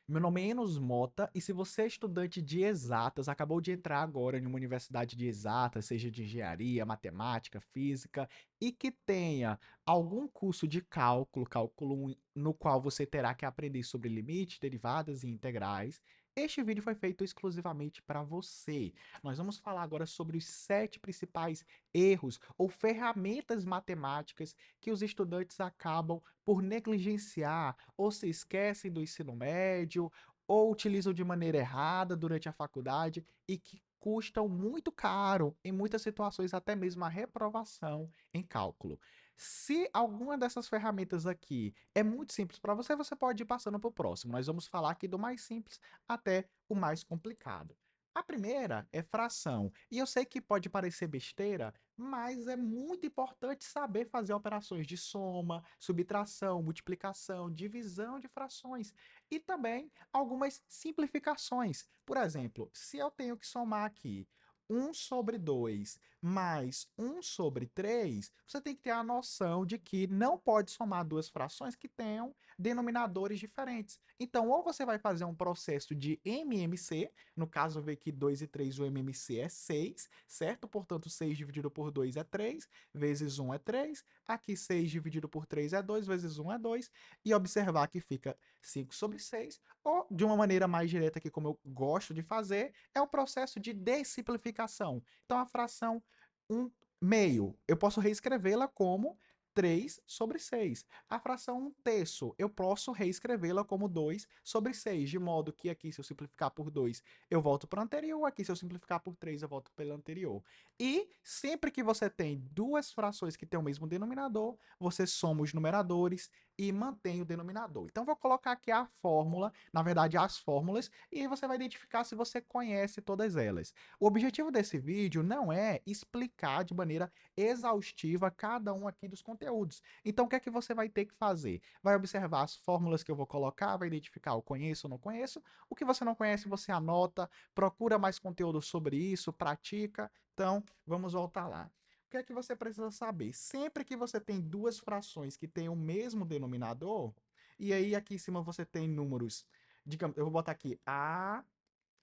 Meu nome é Enos Mota, e se você é estudante de exatas, acabou de entrar agora em uma universidade de exatas, seja de engenharia, matemática, física, e que tenha algum curso de cálculo, cálculo 1, no qual você terá que aprender sobre limites, derivadas e integrais, este vídeo foi feito exclusivamente para você. Nós vamos falar agora sobre os 7 principais erros ou ferramentas matemáticas que os estudantes acabam por negligenciar ou se esquecem do ensino médio ou utilizam de maneira errada durante a faculdade e que custam muito caro, em muitas situações até mesmo a reprovação em cálculo. Se alguma dessas ferramentas aqui é muito simples para você, você pode ir passando para o próximo. Nós vamos falar aqui do mais simples até o mais complicado. A primeira é fração. E eu sei que pode parecer besteira, mas é muito importante saber fazer operações de soma, subtração, multiplicação, divisão de frações e também algumas simplificações. Por exemplo, se eu tenho que somar aqui 1/2 mais 1/3, você tem que ter a noção de que não pode somar duas frações que tenham denominadores diferentes. Então, ou você vai fazer um processo de MMC, no caso, ver que 2 e 3, o MMC é 6, certo? Portanto, 6 dividido por 2 é 3, vezes 1 é 3. Aqui, 6 dividido por 3 é 2, vezes 1 é 2. E observar que fica 5/6. Ou, de uma maneira mais direta, que como eu gosto de fazer, é o processo de dessimplificação. Então, a fração 1/2, eu posso reescrevê-la como 3/6. A fração 1/3, eu posso reescrevê-la como 2/6, de modo que aqui, se eu simplificar por 2, eu volto para o anterior, aqui, se eu simplificar por 3, eu volto pelo anterior. E sempre que você tem duas frações que têm o mesmo denominador, você soma os numeradores e mantém o denominador. Então, vou colocar aqui a fórmula, na verdade, as fórmulas, e aí você vai identificar se você conhece todas elas. O objetivo desse vídeo não é explicar de maneira exaustiva cada um aqui dos conteúdos. Então, o que é que você vai ter que fazer? Vai observar as fórmulas que eu vou colocar, vai identificar o conheço ou não conheço. O que você não conhece, você anota, procura mais conteúdo sobre isso, pratica. Então, vamos voltar lá. O que é que você precisa saber? Sempre que você tem duas frações que têm o mesmo denominador, e aí aqui em cima você tem números, digamos, eu vou botar aqui A,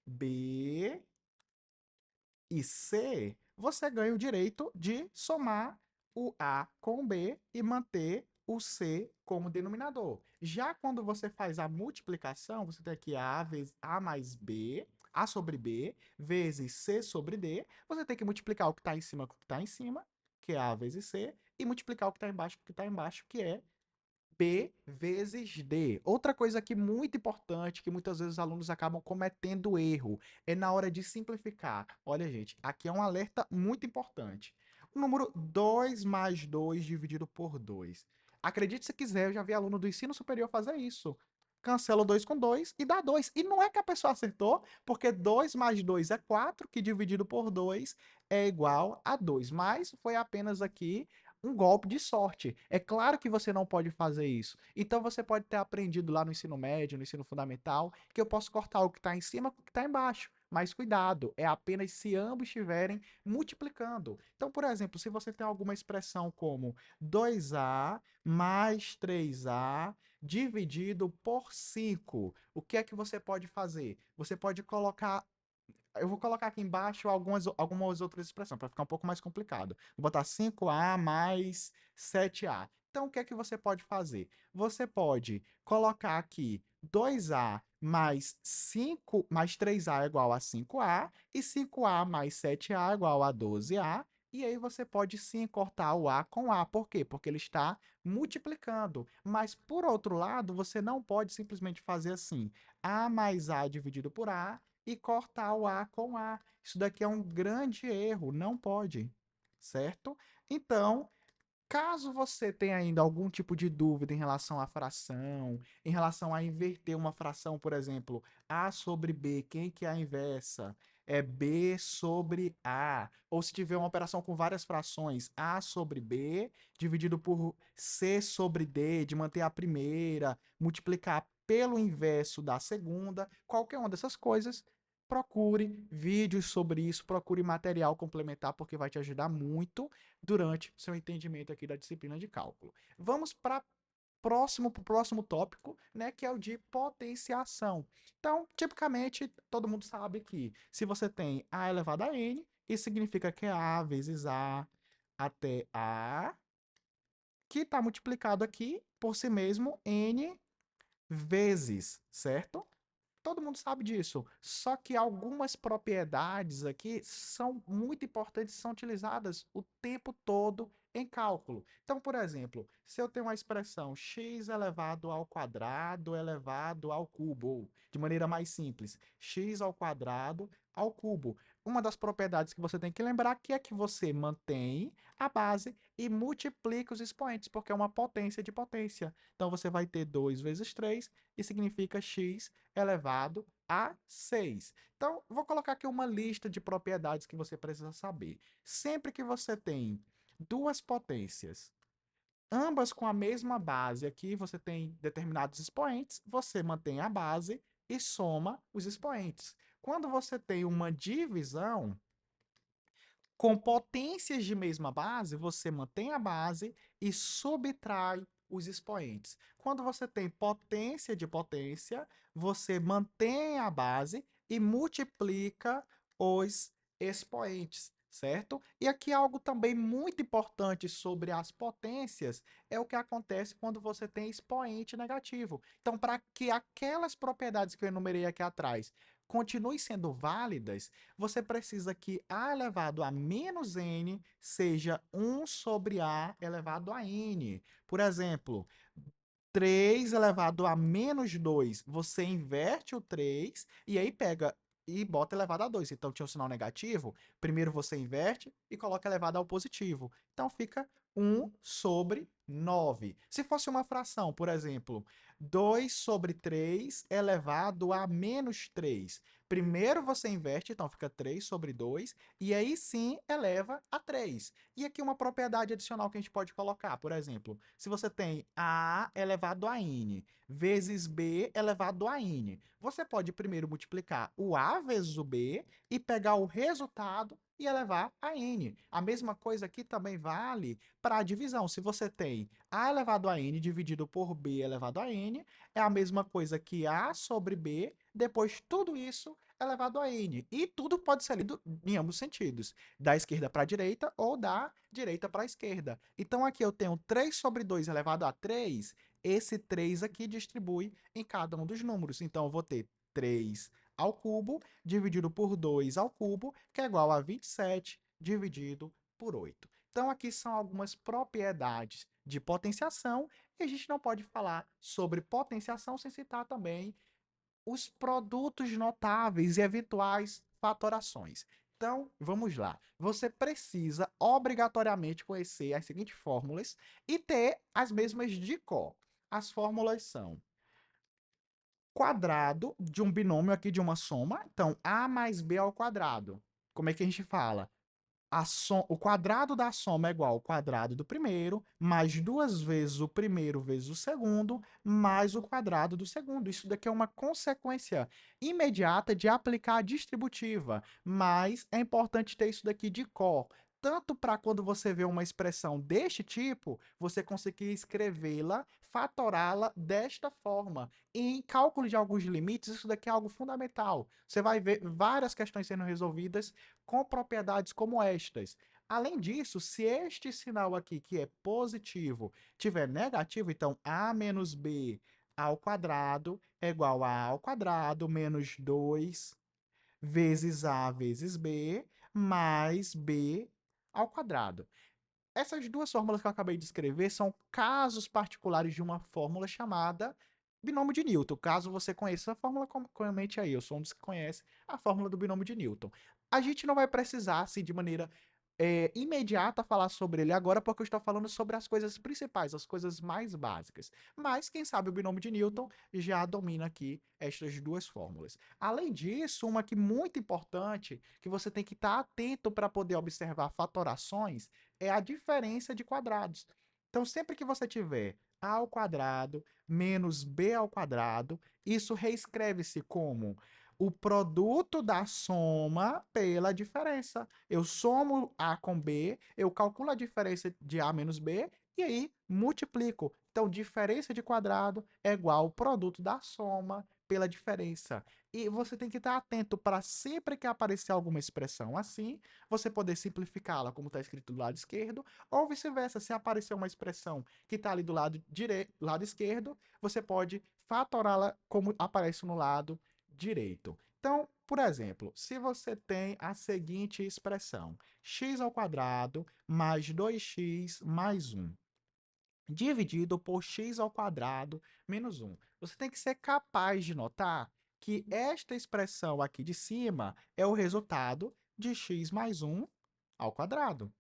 B e C, você ganha o direito de somar o A com o B e manter o C como denominador. Já quando você faz a multiplicação, você tem aqui A vezes A mais B, A sobre B, vezes C sobre D. Você tem que multiplicar o que está em cima com o que está em cima, que é A vezes C, e multiplicar o que está embaixo com o que está embaixo, que é B vezes D. Outra coisa aqui muito importante, que muitas vezes os alunos acabam cometendo erro, é na hora de simplificar. Olha, gente, aqui é um alerta muito importante. O número 2 mais 2 dividido por 2. Acredite se quiser, eu já vi aluno do ensino superior fazer isso. Cancela o 2 com 2 e dá 2. E não é que a pessoa acertou, porque 2 mais 2 é 4, que dividido por 2 é igual a 2. Mas foi apenas aqui um golpe de sorte. É claro que você não pode fazer isso. Então você pode ter aprendido lá no ensino médio, no ensino fundamental, que eu posso cortar o que está em cima com o que está embaixo. Mas cuidado, é apenas se ambos estiverem multiplicando. Então, por exemplo, se você tem alguma expressão como 2A mais 3A dividido por 5, o que é que você pode fazer? Você pode colocar, eu vou colocar aqui embaixo algumas outras expressões, para ficar um pouco mais complicado. Vou botar 5A mais 7A. Então, o que é que você pode fazer? Você pode colocar aqui 2A mais 5 mais 3A é igual a 5A, e 5A mais 7A é igual a 12A. E aí você pode sim cortar o A com A. Por quê? Porque ele está multiplicando. Mas, por outro lado, você não pode simplesmente fazer assim: A mais A dividido por A e cortar o A com A. Isso daqui é um grande erro, não pode, certo? Então, caso você tenha ainda algum tipo de dúvida em relação à fração, em relação a inverter uma fração, por exemplo, A sobre B, quem que é a inversa? É B sobre A. Ou se tiver uma operação com várias frações, A sobre B, dividido por C sobre D, de manter a primeira, multiplicar pelo inverso da segunda, qualquer uma dessas coisas, procure vídeos sobre isso, procure material complementar, porque vai te ajudar muito durante seu entendimento aqui da disciplina de cálculo. Vamos para próximo para o próximo tópico, né, que é o de potenciação. Então, tipicamente, todo mundo sabe que se você tem A elevado a N, isso significa que é A vezes A até A, que está multiplicado aqui por si mesmo N vezes, certo? Todo mundo sabe disso. Só que algumas propriedades aqui são muito importantes, são utilizadas o tempo todo em cálculo. Então, por exemplo, se eu tenho uma expressão x elevado ao quadrado elevado ao cubo, ou de maneira mais simples, x ao quadrado ao cubo. Uma das propriedades que você tem que lembrar que é que você mantém a base e multiplica os expoentes, porque é uma potência de potência. Então, você vai ter 2 vezes 3, e significa x elevado a 6. Então, vou colocar aqui uma lista de propriedades que você precisa saber. Sempre que você tem duas potências, ambas com a mesma base, aqui você tem determinados expoentes, você mantém a base e soma os expoentes. Quando você tem uma divisão, com potências de mesma base, você mantém a base e subtrai os expoentes. Quando você tem potência de potência, você mantém a base e multiplica os expoentes, certo? E aqui algo também muito importante sobre as potências é o que acontece quando você tem expoente negativo. Então, para que aquelas propriedades que eu enumerei aqui atrás continuem sendo válidas, você precisa que A elevado a menos N seja 1 sobre A elevado a N. Por exemplo, 3 elevado a menos 2, você inverte o 3 e aí pega e bota elevado a 2. Então tinha o sinal negativo, primeiro você inverte e coloca elevado ao positivo. Então fica 1 sobre 9. Se fosse uma fração, por exemplo, 2 sobre 3 elevado a menos 3. Primeiro você inverte, então fica 3 sobre 2, e aí sim eleva a 3. E aqui uma propriedade adicional que a gente pode colocar, por exemplo, se você tem A elevado a N vezes B elevado a N, você pode primeiro multiplicar o A vezes o B e pegar o resultado e elevar a N. A mesma coisa aqui também vale para a divisão. Se você tem A elevado a N dividido por B elevado a N, é a mesma coisa que A sobre B, depois tudo isso elevado a N. E tudo pode ser lido em ambos sentidos, da esquerda para a direita ou da direita para a esquerda. Então aqui eu tenho 3 sobre 2 elevado a 3, esse 3 aqui distribui em cada um dos números. Então eu vou ter 3 ao cubo dividido por 2 ao cubo, que é igual a 27 dividido por 8. Então aqui são algumas propriedades de potenciação e a gente não pode falar sobre potenciação sem citar também os produtos notáveis e eventuais fatorações. Então, vamos lá. Você precisa obrigatoriamente conhecer as seguintes fórmulas e ter as mesmas de cor. As fórmulas são quadrado de um binômio aqui de uma soma. Então, A mais B ao quadrado. Como é que a gente fala? O quadrado da soma é igual ao quadrado do primeiro, mais duas vezes o primeiro vezes o segundo, mais o quadrado do segundo. Isso daqui é uma consequência imediata de aplicar a distributiva, mas é importante ter isso daqui de cor. Tanto para quando você vê uma expressão deste tipo, você conseguir escrevê-la, fatorá-la desta forma. Em cálculo de alguns limites, isso daqui é algo fundamental. Você vai ver várias questões sendo resolvidas com propriedades como estas. Além disso, se este sinal aqui, que é positivo, tiver negativo, então a menos b ao quadrado é igual a ao quadrado menos 2 vezes a vezes b mais b ao quadrado. Essas duas fórmulas que eu acabei de escrever são casos particulares de uma fórmula chamada binômio de Newton. Caso você conheça a fórmula, comente aí. Eu sou um dos que conhece a fórmula do binômio de Newton. A gente não vai precisar, assim, de maneira imediata falar sobre ele agora, porque eu estou falando sobre as coisas principais, as coisas mais básicas. Mas, quem sabe, o binômio de Newton já domina aqui estas duas fórmulas. Além disso, uma que muito importante, que você tem que estar atento para poder observar fatorações, é a diferença de quadrados. Então, sempre que você tiver a ao quadrado menos b ao quadrado, isso reescreve-se como o produto da soma pela diferença. Eu somo A com B, eu calculo a diferença de A menos B e aí multiplico. Então, diferença de quadrado é igual ao produto da soma pela diferença. E você tem que estar atento para sempre que aparecer alguma expressão assim, você poder simplificá-la como está escrito do lado esquerdo, ou vice-versa, se aparecer uma expressão que está ali do lado direito, lado esquerdo, você pode fatorá-la como aparece no lado direito. Então, por exemplo, se você tem a seguinte expressão: x ao quadrado mais 2x mais 1 dividido por x ao quadrado menos 1. Você tem que ser capaz de notar que esta expressão aqui de cima é o resultado de x mais 1 ao quadrado.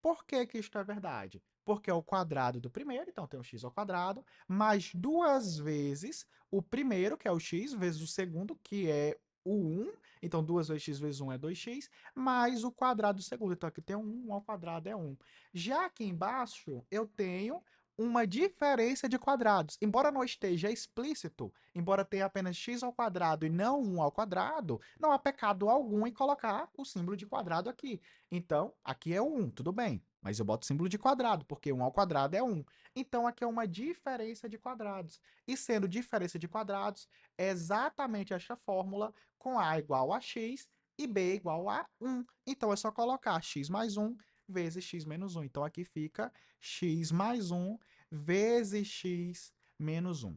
Por que que isto é verdade? Porque é o quadrado do primeiro, então tem o x ao quadrado, mais duas vezes o primeiro, que é o x, vezes o segundo, que é o 1, então 2 vezes x vezes 1 é 2x, mais o quadrado do segundo, então aqui tem um 1 ao quadrado é 1. Já aqui embaixo, eu tenho uma diferença de quadrados. Embora não esteja explícito, embora tenha apenas x ao quadrado e não 1 ao quadrado, não há pecado algum em colocar o símbolo de quadrado aqui. Então, aqui é o 1, tudo bem, mas eu boto símbolo de quadrado, porque 1 ao quadrado é 1. Então, aqui é uma diferença de quadrados. E sendo diferença de quadrados, é exatamente esta fórmula com a igual a x e b igual a 1. Então, é só colocar x mais 1 vezes x menos 1. Então, aqui fica x mais 1 vezes x menos 1.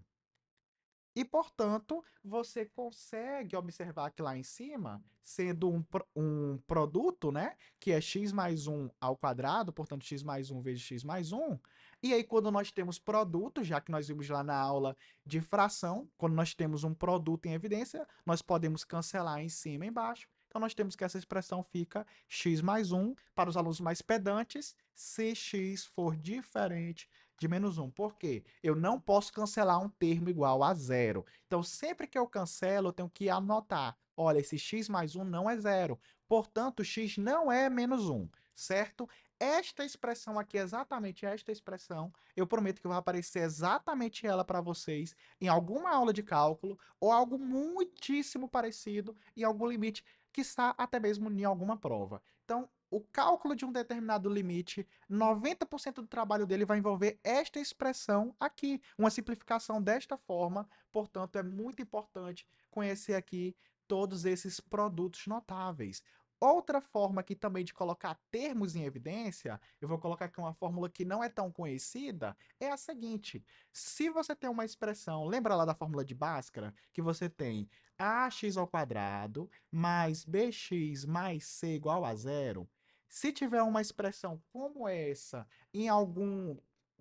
E, portanto, você consegue observar que lá em cima, sendo um produto, né, que é x mais 1 ao quadrado, portanto, x mais 1 vezes x mais 1, e aí quando nós temos produto, já que nós vimos lá na aula de fração, quando nós temos um produto em evidência, nós podemos cancelar em cima e embaixo, então nós temos que essa expressão fica x mais 1, para os alunos mais pedantes, se x for diferente de menos 1. Por quê? Eu não posso cancelar um termo igual a zero. Então, sempre que eu cancelo, eu tenho que anotar. Olha, esse x mais 1 não é zero. Portanto, x não é menos 1, certo? Esta expressão aqui, exatamente esta expressão, eu prometo que vai aparecer exatamente ela para vocês em alguma aula de cálculo ou algo muitíssimo parecido em algum limite, que está até mesmo em alguma prova. Então, o cálculo de um determinado limite, 90% do trabalho dele vai envolver esta expressão aqui, uma simplificação desta forma. Portanto, é muito importante conhecer aqui todos esses produtos notáveis. Outra forma aqui também de colocar termos em evidência, eu vou colocar aqui uma fórmula que não é tão conhecida, é a seguinte: se você tem uma expressão, lembra lá da fórmula de Bhaskara, que você tem ax ao quadrado mais bx mais c igual a zero, se tiver uma expressão como essa em algum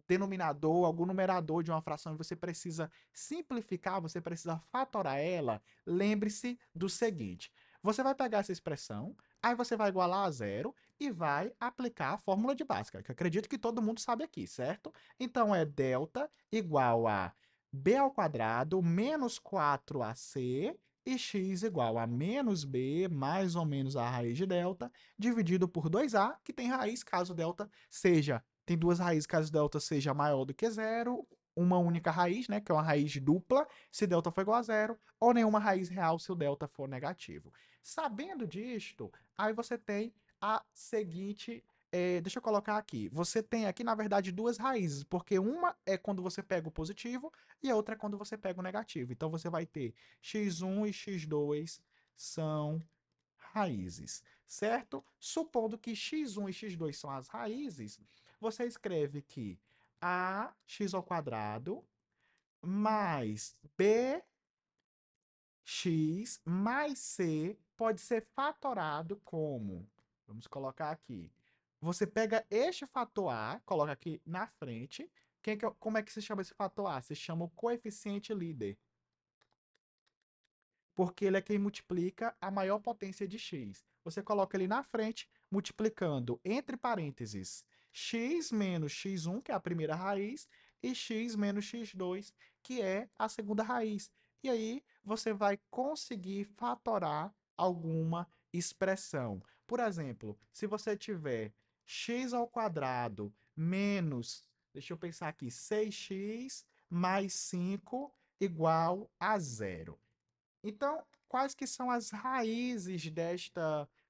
denominador, algum numerador de uma fração e você precisa simplificar, você precisa fatorar ela, lembre-se do seguinte: você vai pegar essa expressão, aí você vai igualar a zero e vai aplicar a fórmula de Bhaskara, que eu acredito que todo mundo sabe aqui, certo? Então é delta igual a b ao quadrado menos 4ac e x igual a menos b mais ou menos a raiz de delta dividido por 2a, que tem raiz caso delta seja, tem duas raízes caso delta seja maior do que zero, uma única raiz, né, que é uma raiz dupla, se delta for igual a zero, ou nenhuma raiz real se o delta for negativo. Sabendo disto, aí você tem a seguinte, deixa eu colocar aqui, você tem aqui, na verdade, duas raízes, porque uma é quando você pega o positivo e a outra é quando você pega o negativo. Então, você vai ter x1 e x2 são raízes, certo? Supondo que x1 e x2 são as raízes, você escreve que ax ao quadrado mais bx mais c pode ser fatorado como, vamos colocar aqui, você pega este fator a, coloca aqui na frente, como é que se chama esse fator a? Se chama o coeficiente líder, porque ele é quem multiplica a maior potência de x. Você coloca ele na frente, multiplicando entre parênteses x menos x1, que é a primeira raiz, e x menos x2, que é a segunda raiz. E aí você vai conseguir fatorar alguma expressão. Por exemplo, se você tiver x ao quadrado menos, deixa eu pensar aqui, 6x mais 5 igual a zero. Então, quais que são as raízes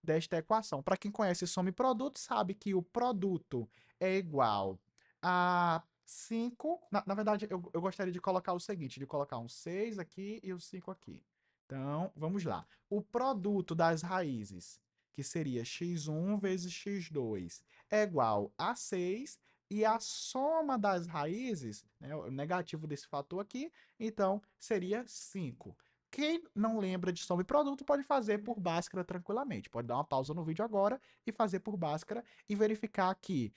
desta equação? Para quem conhece soma e produto, sabe que o produto é igual a 5. Na verdade, eu gostaria de colocar o seguinte: de colocar um 6 aqui e o 5 aqui. Então, vamos lá. O produto das raízes, que seria x1 vezes x2, é igual a 6, e a soma das raízes, né, o negativo desse fator aqui, então seria 5. Quem não lembra de soma e produto pode fazer por Bhaskara tranquilamente. Pode dar uma pausa no vídeo agora e fazer por Bhaskara e verificar que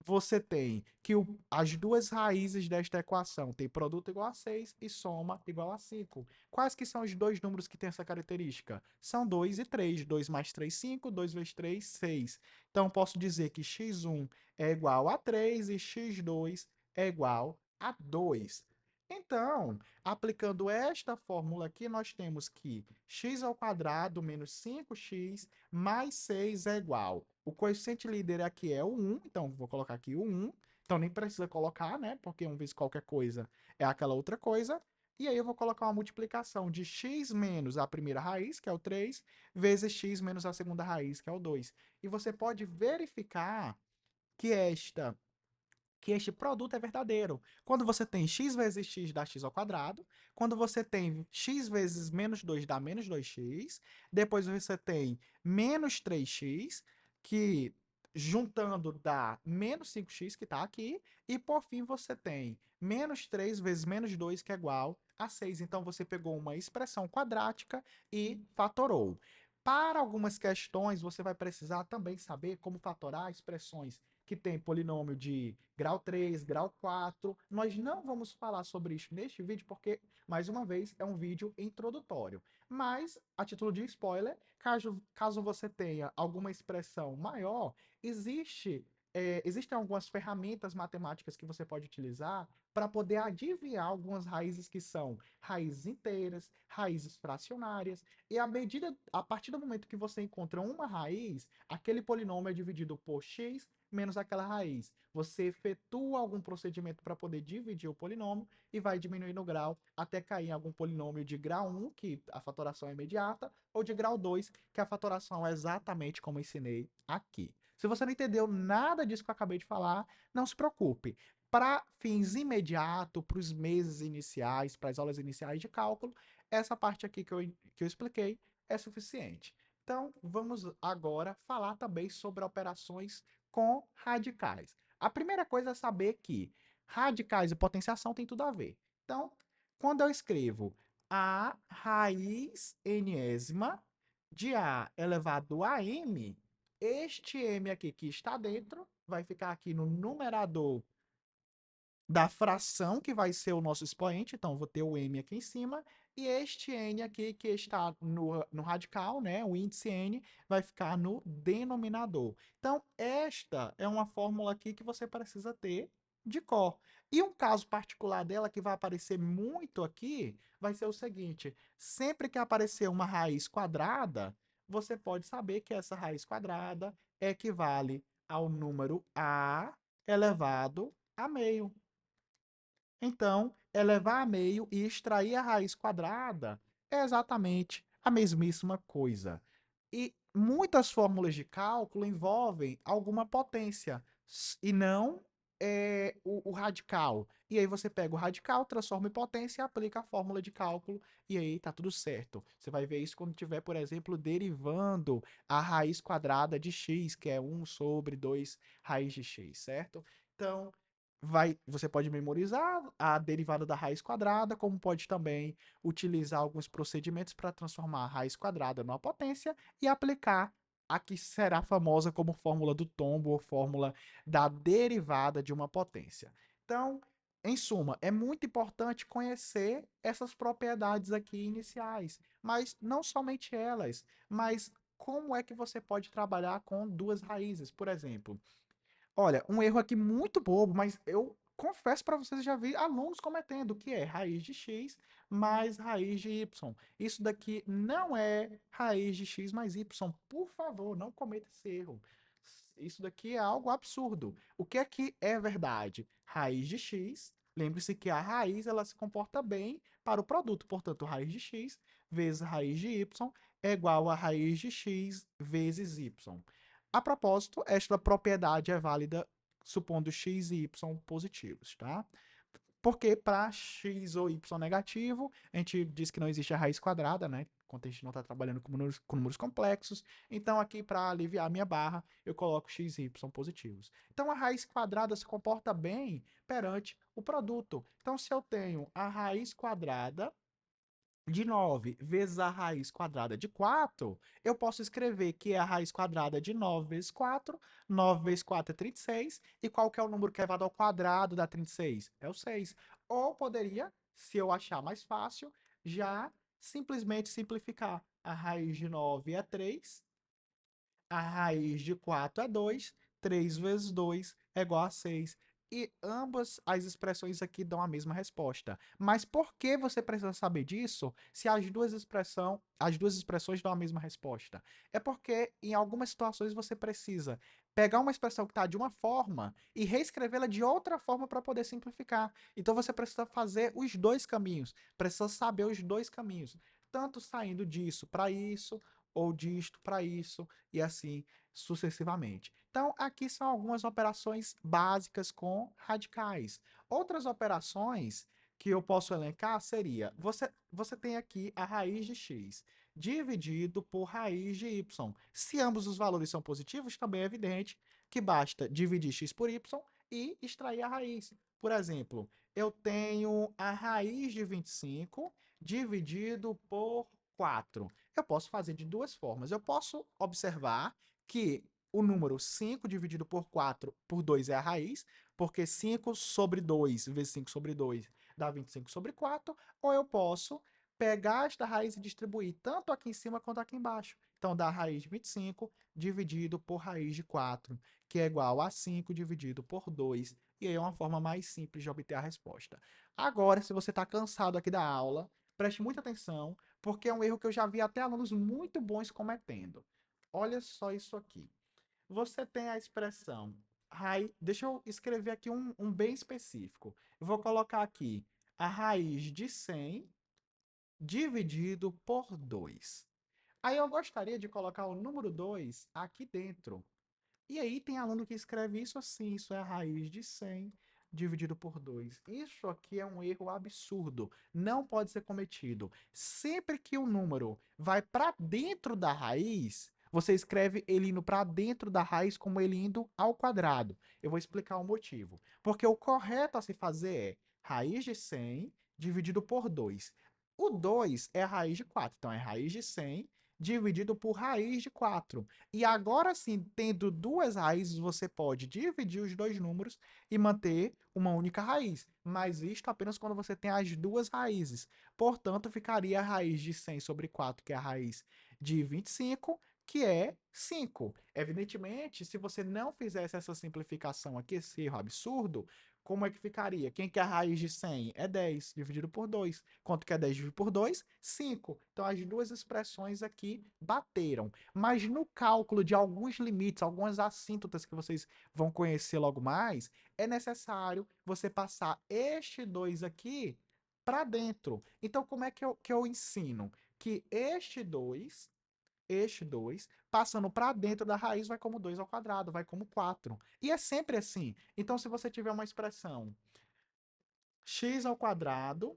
você tem que as duas raízes desta equação têm produto igual a 6 e soma igual a 5. Quais que são os dois números que têm essa característica? São 2 e 3. 2 mais 3, 5. 2 vezes 3, 6. Então, posso dizer que x1 é igual a 3 e x2 é igual a 2. Então, aplicando esta fórmula aqui, nós temos que x ao quadrado menos 5x mais 6 é igual. O coeficiente líder aqui é o 1, então vou colocar aqui o 1. Então nem precisa colocar, né? Porque 1 vezes qualquer coisa é aquela outra coisa. E aí eu vou colocar uma multiplicação de x menos a primeira raiz, que é o 3, vezes x menos a segunda raiz, que é o 2. E você pode verificar que este produto é verdadeiro. Quando você tem x vezes x dá x ao quadrado, quando você tem x vezes menos 2 dá menos 2x, depois você tem menos 3x, que juntando dá menos 5x, que está aqui, e por fim você tem menos 3 vezes menos 2, que é igual a 6. Então você pegou uma expressão quadrática e fatorou. Para algumas questões, você vai precisar também saber como fatorar expressões que tem polinômio de grau 3, grau 4. Nós não vamos falar sobre isso neste vídeo, porque, mais uma vez, é um vídeo introdutório. Mas, a título de spoiler, caso você tenha alguma expressão maior, existem algumas ferramentas matemáticas que você pode utilizar para poder adivinhar algumas raízes que são raízes inteiras, raízes fracionárias, e a partir do momento que você encontra uma raiz, aquele polinômio é dividido por x menos aquela raiz. Você efetua algum procedimento para poder dividir o polinômio e vai diminuindo o grau até cair em algum polinômio de grau 1, que a fatoração é imediata, ou de grau 2, que a fatoração é exatamente como ensinei aqui. Se você não entendeu nada disso que eu acabei de falar, não se preocupe. Para fins imediatos, para os meses iniciais, para as aulas iniciais de cálculo, essa parte aqui que eu expliquei é suficiente. Então, vamos agora falar também sobre operações com radicais. A primeira coisa é saber que radicais e potenciação tem tudo a ver. Então, quando eu escrevo a raiz enésima de a elevado a m, este m aqui que está dentro vai ficar aqui no numerador da fração, que vai ser o nosso expoente, então vou ter o m aqui em cima, e este n aqui, que está no radical, né, o índice n, vai ficar no denominador. Então, esta é uma fórmula aqui que você precisa ter de cor. E um caso particular dela, que vai aparecer muito aqui, vai ser o seguinte: sempre que aparecer uma raiz quadrada, você pode saber que essa raiz quadrada equivale ao número a elevado a meio. Então, elevar a meio e extrair a raiz quadrada é exatamente a mesmíssima coisa. E muitas fórmulas de cálculo envolvem alguma potência e não o radical. E aí você pega o radical, transforma em potência e aplica a fórmula de cálculo e aí tá tudo certo. Você vai ver isso quando tiver, por exemplo, derivando a raiz quadrada de x, que é 1 sobre 2 raiz de x, certo? Então, você pode memorizar a derivada da raiz quadrada, como pode também utilizar alguns procedimentos para transformar a raiz quadrada numa potência e aplicar a que será famosa como fórmula do tombo ou fórmula da derivada de uma potência. Então, em suma, é muito importante conhecer essas propriedades aqui iniciais, mas não somente elas, mas como é que você pode trabalhar com duas raízes, por exemplo. Olha, um erro aqui muito bobo, mas eu confesso para vocês, já vi alunos cometendo, que é raiz de x mais raiz de y. Isso daqui não é raiz de x mais y. Por favor, não cometa esse erro. Isso daqui é algo absurdo. O que é verdade? Raiz de x, lembre-se que a raiz ela se comporta bem para o produto. Portanto, raiz de x vezes raiz de y é igual a raiz de x vezes y. A propósito, esta propriedade é válida supondo x e y positivos, tá? Porque para x ou y negativo, a gente diz que não existe a raiz quadrada, né? Quando a gente não está trabalhando com números complexos. Então, aqui, para aliviar a minha barra, eu coloco x e y positivos. Então, a raiz quadrada se comporta bem perante o produto. Então, se eu tenho a raiz quadrada de 9 vezes a raiz quadrada de 4, eu posso escrever que é a raiz quadrada de 9 vezes 4. 9 vezes 4 é 36. E qual que é o número que é elevado ao quadrado da 36? É o 6. Ou poderia, se eu achar mais fácil, já simplesmente simplificar. A raiz de 9 é 3, a raiz de 4 é 2, 3 vezes 2 é igual a 6. E ambas as expressões aqui dão a mesma resposta. Mas por que você precisa saber disso se as duas expressões dão a mesma resposta? É porque em algumas situações você precisa pegar uma expressão que está de uma forma e reescrevê-la de outra forma para poder simplificar. Então você precisa fazer os dois caminhos, precisa saber os dois caminhos, tanto saindo disso para isso ou disto para isso e assim sucessivamente. Então, aqui são algumas operações básicas com radicais. Outras operações que eu posso elencar seria, você tem aqui a raiz de x dividido por raiz de y. Se ambos os valores são positivos, também é evidente que basta dividir x por y e extrair a raiz. Por exemplo, eu tenho a raiz de 25 dividido por 4. Eu posso fazer de duas formas. Eu posso observar que o número 5 dividido por 4 por 2 é a raiz, porque 5 sobre 2 vezes 5 sobre 2 dá 25 sobre 4, ou eu posso pegar esta raiz e distribuir tanto aqui em cima quanto aqui embaixo. Então, dá a raiz de 25 dividido por raiz de 4, que é igual a 5 dividido por 2, e aí é uma forma mais simples de obter a resposta. Agora, se você está cansado aqui da aula, preste muita atenção, porque é um erro que eu já vi até alunos muito bons cometendo. Olha só isso aqui. Você tem a expressão raiz. Deixa eu escrever aqui um bem específico. Eu vou colocar aqui a raiz de 100 dividido por 2. Aí eu gostaria de colocar o número 2 aqui dentro. E aí tem aluno que escreve isso assim, isso é a raiz de 100 dividido por 2. Isso aqui é um erro absurdo, não pode ser cometido. Sempre que o número vai para dentro da raiz, você escreve ele indo para dentro da raiz como ele indo ao quadrado. Eu vou explicar o motivo. Porque o correto a se fazer é raiz de 100 dividido por 2. O 2 é a raiz de 4, então é raiz de 100 dividido por raiz de 4. E agora sim, tendo duas raízes, você pode dividir os dois números e manter uma única raiz. Mas isto apenas quando você tem as duas raízes. Portanto, ficaria a raiz de 100 sobre 4, que é a raiz de 25, que é 5. Evidentemente, se você não fizesse essa simplificação aqui, esse erro absurdo, como é que ficaria? Quem que é a raiz de 100? É 10 dividido por 2. Quanto que é 10 dividido por 2? 5. Então, as duas expressões aqui bateram. Mas no cálculo de alguns limites, algumas assíntotas que vocês vão conhecer logo mais, é necessário você passar este 2 aqui para dentro. Então, como é que eu ensino? Que este 2 passando para dentro da raiz, vai como 2 ao quadrado, vai como 4. E é sempre assim. Então, se você tiver uma expressão x ao quadrado,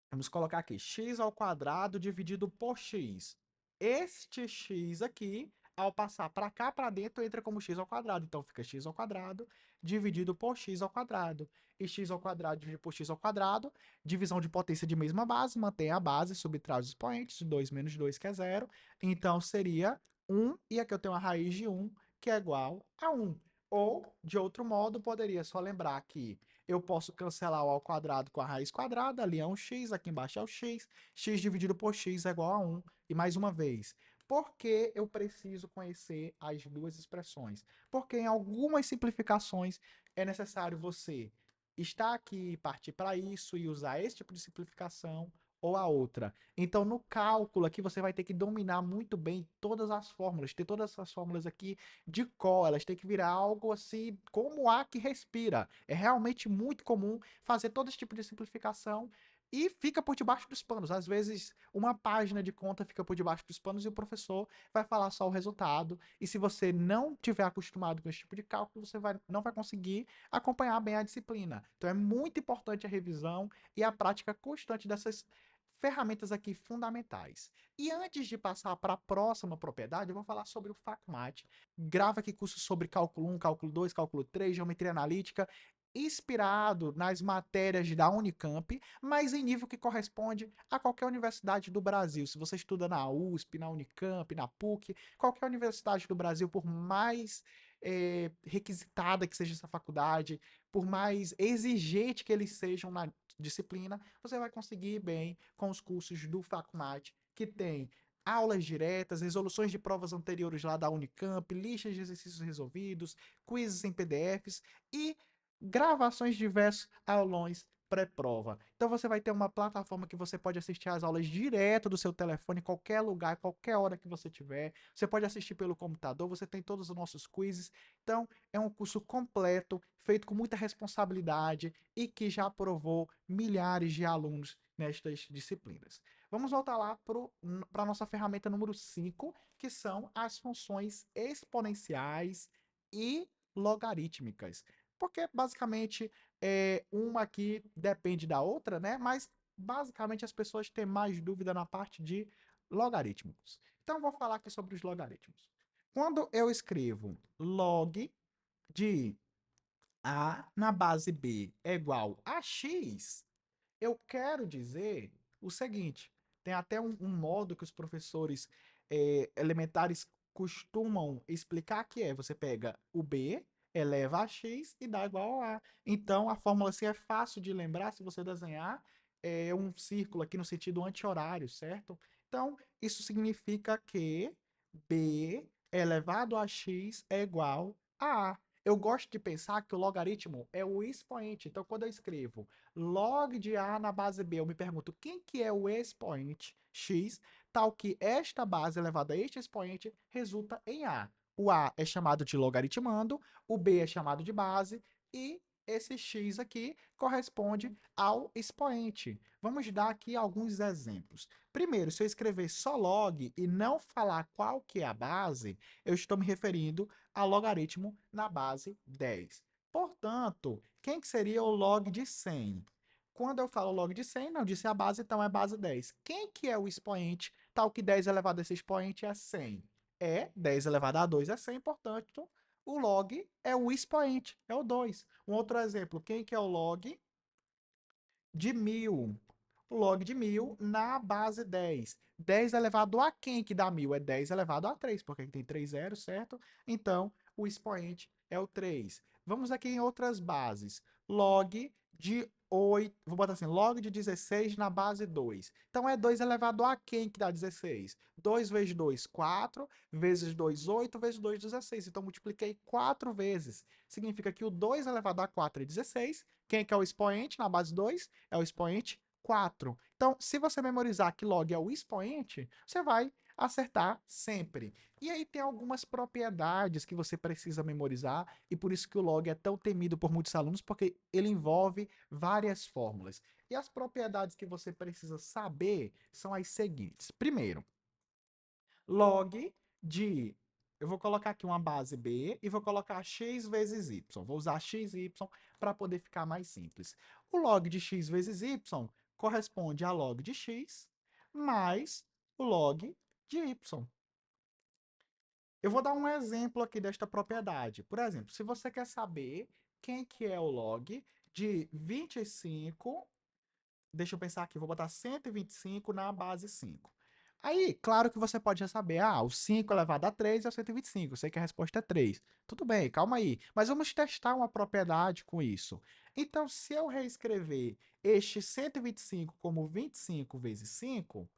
vamos colocar aqui, x ao quadrado dividido por x. Este x aqui, ao passar para cá, para dentro, entra como x ao quadrado. Então, fica x ao quadrado dividido por x ao quadrado. E x ao quadrado dividido por x ao quadrado, divisão de potência de mesma base, mantém a base, subtrai os expoentes, 2 menos 2, que é 0. Então, seria 1, e aqui eu tenho a raiz de 1, que é igual a 1. Ou, de outro modo, poderia só lembrar que eu posso cancelar o ao quadrado com a raiz quadrada, ali é um x, aqui embaixo é o x, x dividido por x é igual a 1. E mais uma vez, por que eu preciso conhecer as duas expressões? Porque em algumas simplificações é necessário você estar aqui, partir para isso e usar esse tipo de simplificação ou a outra. Então, no cálculo aqui, você vai ter que dominar muito bem todas as fórmulas, ter todas essas fórmulas aqui de cor, elas têm que virar algo assim, como o ar que respira. É realmente muito comum fazer todo esse tipo de simplificação e fica por debaixo dos panos. Às vezes, uma página de conta fica por debaixo dos panos e o professor vai falar só o resultado. E se você não tiver acostumado com esse tipo de cálculo, você não vai conseguir acompanhar bem a disciplina. Então, é muito importante a revisão e a prática constante dessas ferramentas aqui fundamentais. E antes de passar para a próxima propriedade, eu vou falar sobre o FACMAT. Grava aqui cursos sobre cálculo 1, cálculo 2, cálculo 3, geometria analítica, inspirado nas matérias da Unicamp, mas em nível que corresponde a qualquer universidade do Brasil. Se você estuda na USP, na Unicamp, na PUC, qualquer universidade do Brasil, por mais requisitada que seja essa faculdade, por mais exigente que eles sejam na disciplina, você vai conseguir ir bem com os cursos do FACMAT, que tem aulas diretas, resoluções de provas anteriores lá da Unicamp, listas de exercícios resolvidos, quizzes em PDFs e gravações de diversos aulões pré-prova. Então você vai ter uma plataforma que você pode assistir às aulas direto do seu telefone, em qualquer lugar, qualquer hora que você tiver. Você pode assistir pelo computador, você tem todos os nossos quizzes. Então é um curso completo, feito com muita responsabilidade e que já aprovou milhares de alunos nestas disciplinas. Vamos voltar lá para a nossa ferramenta número 5, que são as funções exponenciais e logarítmicas. Porque basicamente uma aqui depende da outra, né? Mas basicamente as pessoas têm mais dúvida na parte de logaritmos. Então vou falar aqui sobre os logaritmos. Quando eu escrevo log de a na base b é igual a x, eu quero dizer o seguinte: tem até um modo que os professores elementares costumam explicar que é: você pega o b, eleva a x e dá igual a A. Então a fórmula assim é fácil de lembrar se você desenhar um círculo aqui no sentido anti-horário, certo? Então isso significa que b elevado a x é igual a A. Eu gosto de pensar que o logaritmo é o expoente. Então, quando eu escrevo log de A na base B, eu me pergunto quem que é o expoente x, tal que esta base elevada a este expoente resulta em A. O A é chamado de logaritmando, o B é chamado de base e esse x aqui corresponde ao expoente. Vamos dar aqui alguns exemplos. Primeiro, se eu escrever só log e não falar qual que é a base, eu estou me referindo a logaritmo na base 10. Portanto, quem que seria o log de 100? Quando eu falo log de 100, não disse a base, então é base 10. Quem que é o expoente, tal que 10 elevado a esse expoente é 100? É 10 elevado a 2 é 100, portanto, o log é o expoente, é o 2. Um outro exemplo, quem que é o log de 1000? O log de 1000 na base 10. 10 elevado a quem que dá 1000? É 10 elevado a 3, porque aqui tem 3 zeros, certo? Então, o expoente é o 3. Vamos aqui em outras bases. Log de 8, vou botar assim, log de 16 na base 2. Então, é 2 elevado a quem que dá 16? 2 vezes 2, 4, vezes 2, 8, vezes 2, 16. Então, multipliquei 4 vezes. Significa que o 2 elevado a 4 é 16. Quem que é o expoente na base 2? É o expoente 4. Então, se você memorizar que log é o expoente, você vai acertar sempre. E aí tem algumas propriedades que você precisa memorizar, e por isso que o log é tão temido por muitos alunos, porque ele envolve várias fórmulas. E as propriedades que você precisa saber são as seguintes. Primeiro, log de... Eu vou colocar aqui uma base B e vou colocar x vezes y. Vou usar x e y para poder ficar mais simples. O log de x vezes y corresponde a log de x mais o log de y. Eu vou dar um exemplo aqui desta propriedade. Por exemplo, se você quer saber quem que é o log de 25, deixa eu pensar aqui, vou botar 125 na base 5. Aí, claro que você pode já saber, o 5 elevado a 3 é o 125, eu sei que a resposta é 3. Tudo bem, calma aí. Mas vamos testar uma propriedade com isso. Então, se eu reescrever este 125 como 25 vezes 5,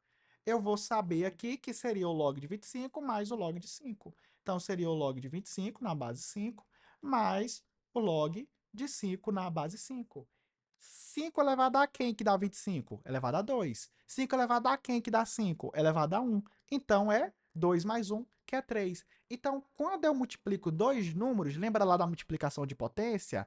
eu vou saber aqui que seria o log de 25 mais o log de 5. Então, seria o log de 25 na base 5 mais o log de 5 na base 5. 5 elevado a quem que dá 25? Elevado a 2. 5 elevado a quem que dá 5? Elevado a 1. Então, é 2 mais 1, que é 3. Então, quando eu multiplico dois números, lembra lá da multiplicação de potência?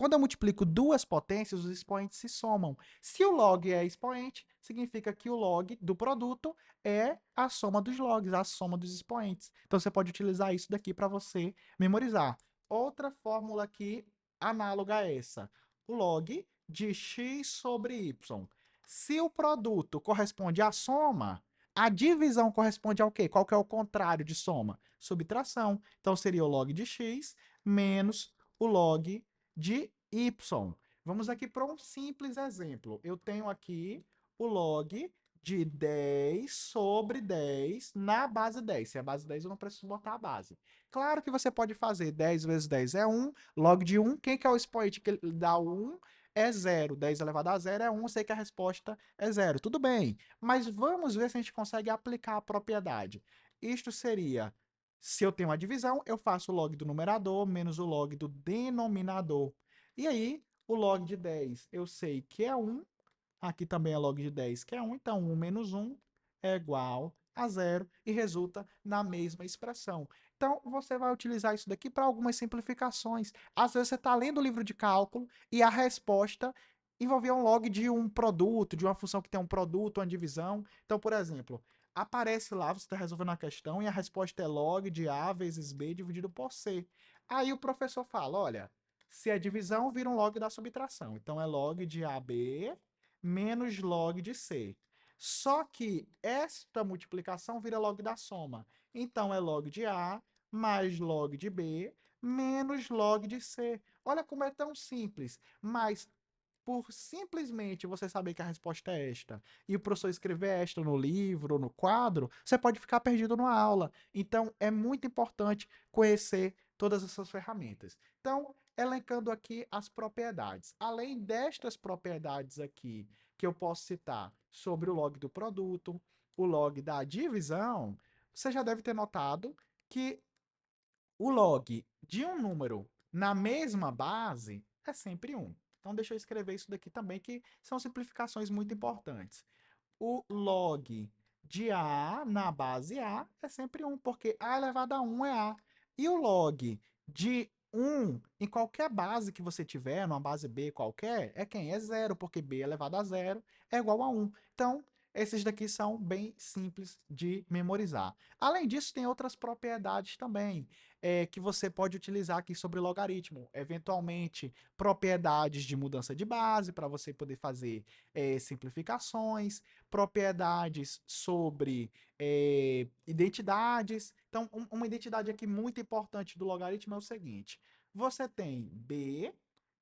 Quando eu multiplico duas potências, os expoentes se somam. Se o log é expoente, significa que o log do produto é a soma dos logs, a soma dos expoentes. Então você pode utilizar isso daqui para você memorizar. Outra fórmula aqui análoga a essa. O log de x sobre y. Se o produto corresponde à soma, a divisão corresponde ao quê? Qual que é o contrário de soma? Subtração. Então seria o log de x menos o log de y. Vamos aqui para um simples exemplo. Eu tenho aqui o log de 10 sobre 10 na base 10. Se é a base 10, eu não preciso botar a base. Claro que você pode fazer 10 vezes 10 é 1, log de 1, quem que é o expoente que dá o 1? É 0. 10 elevado a 0 é 1, sei que a resposta é 0. Tudo bem, mas vamos ver se a gente consegue aplicar a propriedade. Isto seria, se eu tenho uma divisão, eu faço o log do numerador menos o log do denominador. E aí, o log de 10 eu sei que é 1, aqui também é log de 10, que é 1, então 1 menos 1 é igual a 0 e resulta na mesma expressão. Então, você vai utilizar isso daqui para algumas simplificações. Às vezes você está lendo o livro de cálculo e a resposta envolvia um log de um produto, de uma função que tem um produto, uma divisão. Então, por exemplo, aparece lá, você está resolvendo a questão e a resposta é log de A vezes B dividido por C. Aí o professor fala, olha, se é divisão, vira um log da subtração. Então, é log de AB menos log de C. Só que esta multiplicação vira log da soma. Então, é log de A mais log de B menos log de C. Olha como é tão simples, mas por simplesmente você saber que a resposta é esta e o professor escrever esta no livro ou no quadro, você pode ficar perdido na aula. Então, é muito importante conhecer todas essas ferramentas. Então, elencando aqui as propriedades. Além destas propriedades aqui, que eu posso citar sobre o log do produto, o log da divisão, você já deve ter notado que o log de um número na mesma base é sempre 1. Então, deixa eu escrever isso daqui também, que são simplificações muito importantes. O log de A na base A é sempre 1, porque A elevado a 1 é A. E o log de 1 em qualquer base que você tiver, numa base B qualquer, é quem? É 0, porque B elevado a 0 é igual a 1. Então, esses daqui são bem simples de memorizar. Além disso, tem outras propriedades também que você pode utilizar aqui sobre logaritmo. Eventualmente, propriedades de mudança de base, para você poder fazer simplificações, propriedades sobre identidades. Então, uma identidade aqui muito importante do logaritmo é o seguinte: você tem b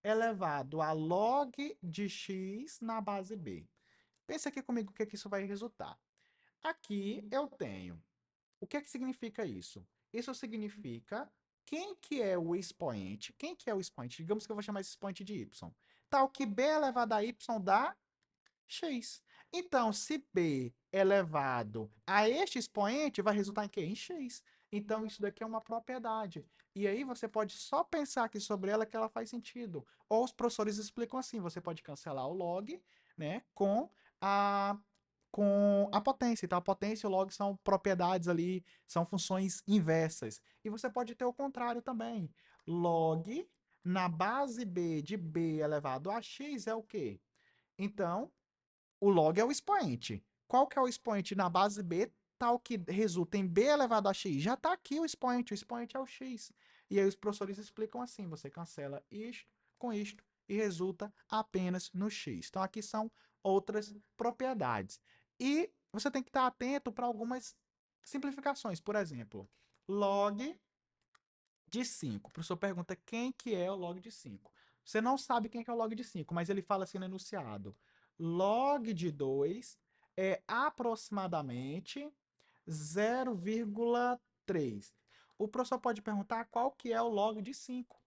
elevado a log de x na base b. Pensa aqui comigo o que isso vai resultar. Aqui eu tenho. O que é que significa isso? Isso significa quem que é o expoente. Quem que é o expoente? Digamos que eu vou chamar esse expoente de y. Tal que b elevado a y dá x. Então, se b elevado a este expoente, vai resultar em quê? Em x. Então, isso daqui é uma propriedade. E aí você pode só pensar aqui sobre ela que ela faz sentido. Ou os professores explicam assim, você pode cancelar o log, né, a com a potência. Então, a potência e o log são propriedades ali, são funções inversas. E você pode ter o contrário também. Log na base b de b elevado a x é o quê? Então, o log é o expoente. Qual que é o expoente na base B, tal que resulta em B elevado a x? Já está aqui o expoente é o x. E aí os professores explicam assim, você cancela isto com isto e resulta apenas no x. Então aqui são outras propriedades. E você tem que estar atento para algumas simplificações. Por exemplo, log de 5. O professor pergunta quem que é o log de 5. Você não sabe quem que é o log de 5, mas ele fala assim no enunciado. Log de 2 é aproximadamente 0,3. O professor pode perguntar qual que é o log de 5.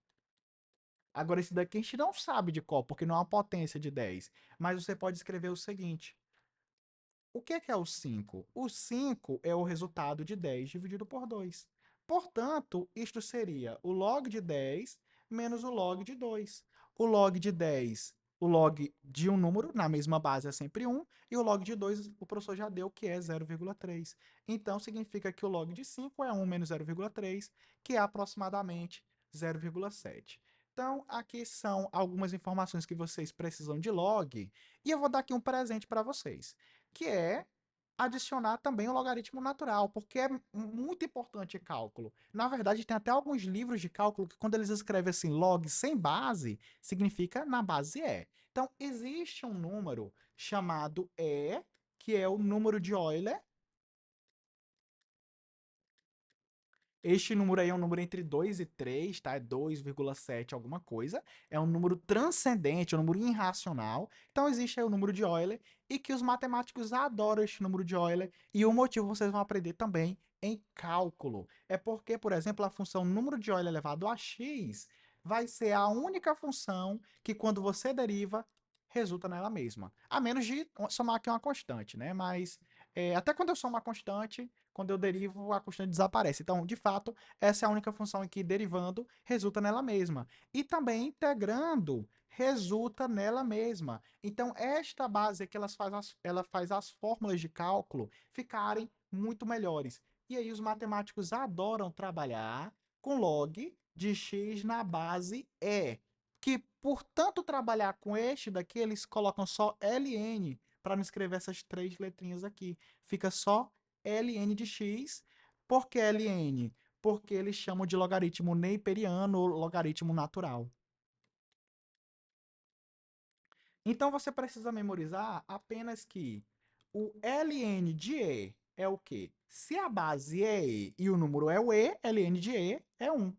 Agora, esse daqui a gente não sabe de qual, porque não é uma potência de 10. Mas você pode escrever o seguinte: o que é o 5? O 5 é o resultado de 10 dividido por 2. Portanto, isto seria o log de 10 menos o log de 2. O log de 10, o log de um número, na mesma base é sempre 1, e o log de 2, o professor já deu, que é 0,3. Então, significa que o log de 5 é 1 menos 0,3, que é aproximadamente 0,7. Então, aqui são algumas informações que vocês precisam de log, e eu vou dar aqui um presente para vocês, que é adicionar também o logaritmo natural, porque é muito importante em cálculo. Na verdade, tem até alguns livros de cálculo que quando eles escrevem assim log sem base, significa na base é. Então, existe um número chamado E, que é o número de Euler. Este número aí é um número entre 2 e 3, tá? É 2,7 alguma coisa. É um número transcendente, é um número irracional. Então existe aí o número de Euler e que os matemáticos adoram este número de Euler e o motivo vocês vão aprender também em cálculo. É porque, por exemplo, a função número de Euler elevado a x vai ser a única função que quando você deriva, resulta nela mesma. A menos de somar aqui uma constante, né? Mas até quando eu somo uma constante, quando eu derivo, a constante desaparece. Então, de fato, essa é a única função em que derivando resulta nela mesma. E também integrando resulta nela mesma. Então, esta base aqui ela faz as fórmulas de cálculo ficarem muito melhores. E aí os matemáticos adoram trabalhar com log de x na base E, que por tanto trabalhar com este daqui, eles colocam só ln para não escrever essas três letrinhas aqui. Fica só ln de x. Por que ln? Porque eles chamam de logaritmo neiperiano ou logaritmo natural. Então você precisa memorizar apenas que o ln de e é o quê? Se a base é e e o número é o e, ln de e é 1.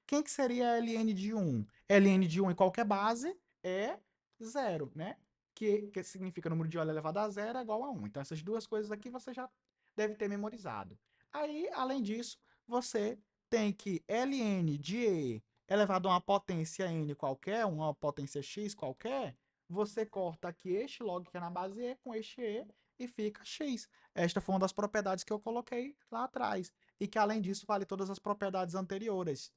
Quem que seria ln de 1? Ln de 1 em qualquer base é zero, né? Que significa número de Euler elevado a zero é igual a 1. Então, essas duas coisas aqui você já deve ter memorizado. Aí, além disso, você tem que ln de e elevado a uma potência n qualquer, uma potência x qualquer, você corta aqui este log que é na base e com este e e fica x. Esta foi uma das propriedades que eu coloquei lá atrás e que além disso vale todas as propriedades anteriores,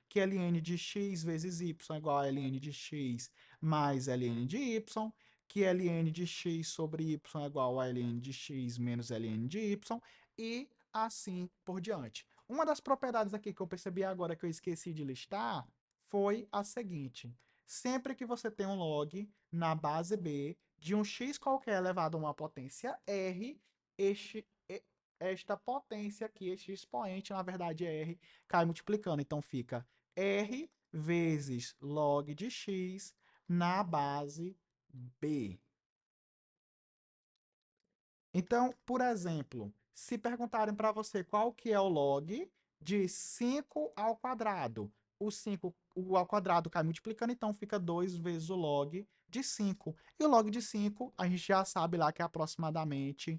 que ln de x vezes y é igual a ln de x mais ln de y, que ln de x sobre y é igual a ln de x menos ln de y, e assim por diante. Uma das propriedades aqui que eu percebi agora que eu esqueci de listar foi a seguinte: sempre que você tem um log na base B de um x qualquer elevado a uma potência r, este esta potência aqui, este expoente, na verdade é r, cai multiplicando. Então fica r vezes log de x na base b. Então, por exemplo, se perguntarem para você qual que é o log de 5 ao quadrado, o 5 o ao quadrado cai multiplicando, então fica 2 vezes o log de 5. E o log de 5, a gente já sabe lá que é aproximadamente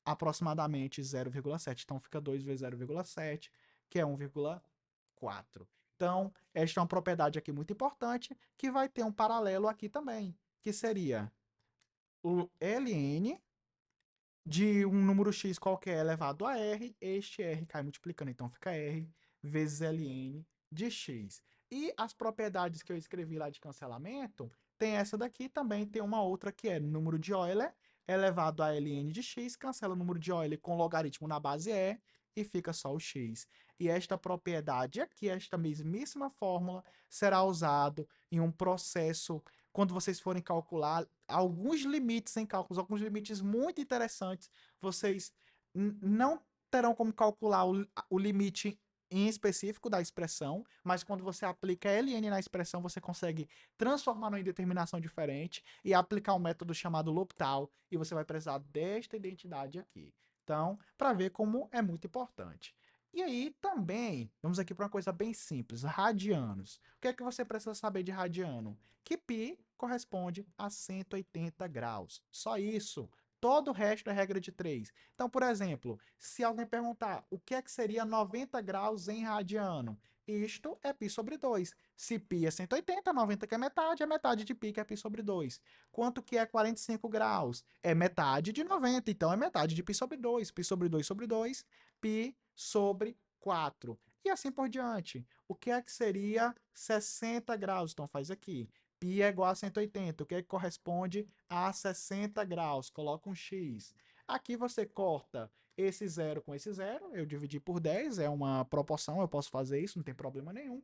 0,7. Então fica 2 vezes 0,7, que é 1,4. Então, esta é uma propriedade aqui muito importante, que vai ter um paralelo aqui também, que seria o ln de um número x qualquer elevado a r, este r cai multiplicando, então fica r vezes ln de x. E as propriedades que eu escrevi lá de cancelamento, tem essa daqui, também tem uma outra que é número de Euler elevado a ln de x, cancela o número de Euler com logaritmo na base e fica só o x. E esta propriedade aqui, esta mesmíssima fórmula, será usado em um processo quando vocês forem calcular alguns limites em cálculos, alguns limites muito interessantes, vocês não terão como calcular o limite em específico da expressão, mas quando você aplica ln na expressão, você consegue transformar numa indeterminação diferente e aplicar um método chamado L'Hopital, e você vai precisar desta identidade aqui. Então, para ver como é muito importante. E aí também, vamos aqui para uma coisa bem simples, radianos. O que é que você precisa saber de radiano? Que π corresponde a 180 graus. Só isso. Todo o resto é regra de 3. Então, por exemplo, se alguém perguntar o que é que seria 90 graus em radiano, isto é π sobre 2. Se π é 180, 90 que é metade de π que é π sobre 2. Quanto que é 45 graus? É metade de 90, então é metade de π sobre 2. π sobre 2, π sobre 4. E assim por diante. O que é que seria 60 graus? Então faz aqui. Π é igual a 180, o que é que corresponde a 60 graus? Coloca um x. Aqui você corta esse zero com esse zero, eu dividi por 10, é uma proporção, eu posso fazer isso, não tem problema nenhum.